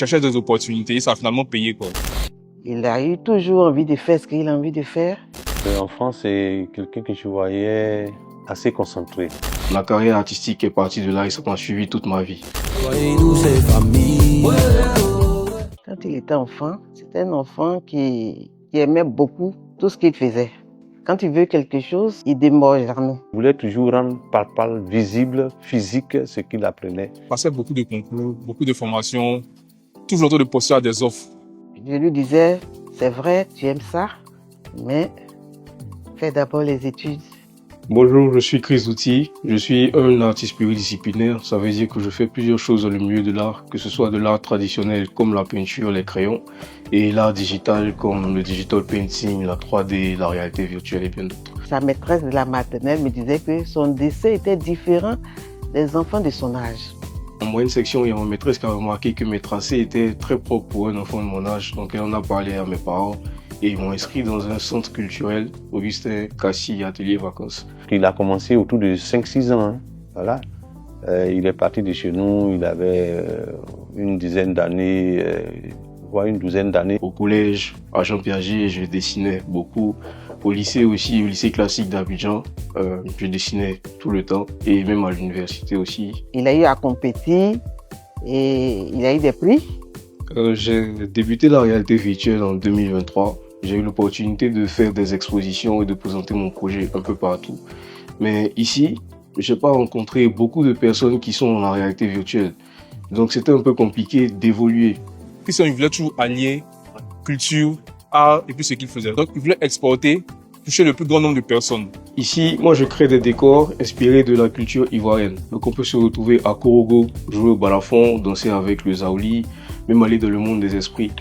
cherchait des opportunités et ça a finalement payé, quoi. Il a eu toujours envie de faire ce qu'il a envie de faire. L'enfant, c'est quelqu'un que je voyais assez concentré. La carrière artistique est partie de là et ça m'a suivi toute ma vie. Quand il était enfant, c'était un enfant qui aimait beaucoup tout ce qu'il faisait. Quand il veut quelque chose, il ne démord jamais. Il voulait toujours rendre palpable, visible, physique ce qu'il apprenait. Il passait beaucoup de concours, beaucoup de formations, toujours autour de poster à des offres. Je lui disais, c'est vrai, tu aimes ça, mais fais d'abord les études. Bonjour, je suis Chris Outi. Je suis un artiste pluridisciplinaire. Ça veut dire que je fais plusieurs choses dans le milieu de l'art, que ce soit de l'art traditionnel comme la peinture, les crayons, et l'art digital comme le digital painting, la 3D, la réalité virtuelle et bien d'autres. Sa maîtresse de la maternelle me disait que son dessin était différent des enfants de son âge. En moyenne section, il y a ma maîtresse qui a remarqué que mes tracés étaient très propres pour un enfant de mon âge. Donc elle en a parlé à mes parents et ils m'ont inscrit dans un centre culturel, Augustin Cassis, atelier vacances. Il a commencé autour de 5-6 ans. Hein. Voilà. Il est parti de chez nous, il avait une dizaine d'années, voire une douzaine d'années. Au collège, à Jean Piaget, je dessinais beaucoup. Au lycée aussi, au lycée classique d'Abidjan, je dessinais tout le temps. Et même à l'université aussi. Il a eu à compétir et il a eu des prix. J'ai débuté la réalité virtuelle en 2023. J'ai eu l'opportunité de faire des expositions et de présenter mon projet un peu partout. Mais ici, je n'ai pas rencontré beaucoup de personnes qui sont dans la réalité virtuelle. Donc c'était un peu compliqué d'évoluer. Christian, il voulait toujours allier culture, art et puis ce qu'il faisait. Donc il voulait exporter, toucher le plus grand nombre de personnes. Ici, moi je crée des décors inspirés de la culture ivoirienne. Donc on peut se retrouver à Korogo, jouer au balafon, danser avec le Zaouli, même aller dans le monde des esprits.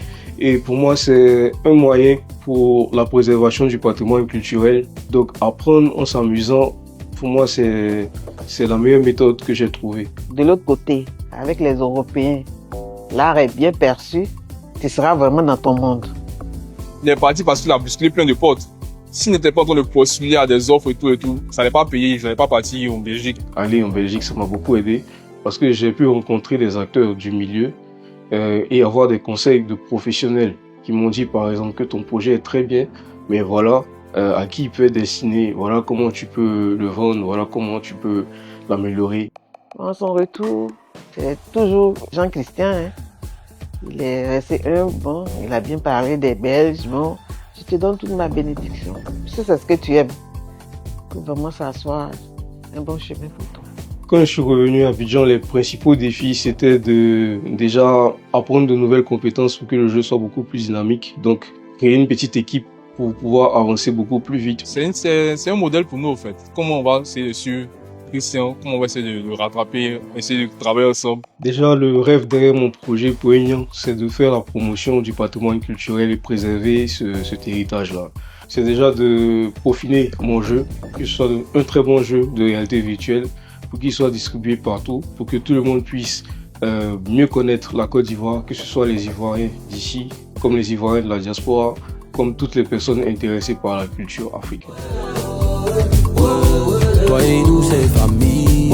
Et pour moi, c'est un moyen pour la préservation du patrimoine culturel. Donc apprendre en s'amusant, pour moi, c'est la meilleure méthode que j'ai trouvée. De l'autre côté, avec les Européens, l'art est bien perçu, tu seras vraiment dans ton monde. Il est parti parce qu'il a bousculé plein de portes. S'il n'était pas en train de postuler à des offres et tout, ça n'allait pas payer, je n'allais pas partir en Belgique. Aller en Belgique, ça m'a beaucoup aidé parce que j'ai pu rencontrer des acteurs du milieu et avoir des conseils de professionnels qui m'ont dit par exemple que ton projet est très bien, mais voilà à qui il peut être destiné, voilà comment tu peux le vendre, voilà comment tu peux l'améliorer. En son retour, c'est toujours Jean-Christian. Hein. Il est resté humble, bon, il a bien parlé des Belges, bon. Je te donne toute ma bénédiction. Si c'est ce que tu aimes, que vraiment ça soit un bon chemin pour toi. Quand je suis revenu à Abidjan, les principaux défis, c'était de déjà apprendre de nouvelles compétences pour que le jeu soit beaucoup plus dynamique. Donc, créer une petite équipe pour pouvoir avancer beaucoup plus vite. C'est un modèle pour nous, en fait. Comment on va essayer de suivre Christian, comment on va essayer de le rattraper, essayer de travailler ensemble. Déjà, le rêve derrière mon projet Poignan, c'est de faire la promotion du patrimoine culturel et préserver cet héritage-là. C'est déjà de peaufiner mon jeu, que ce soit un très bon jeu de réalité virtuelle, pour qu'il soit distribué partout, pour que tout le monde puisse mieux connaître la Côte d'Ivoire, que ce soit les Ivoiriens d'ici, comme les Ivoiriens de la diaspora, comme toutes les personnes intéressées par la culture africaine. Toi et nous, c'est famille.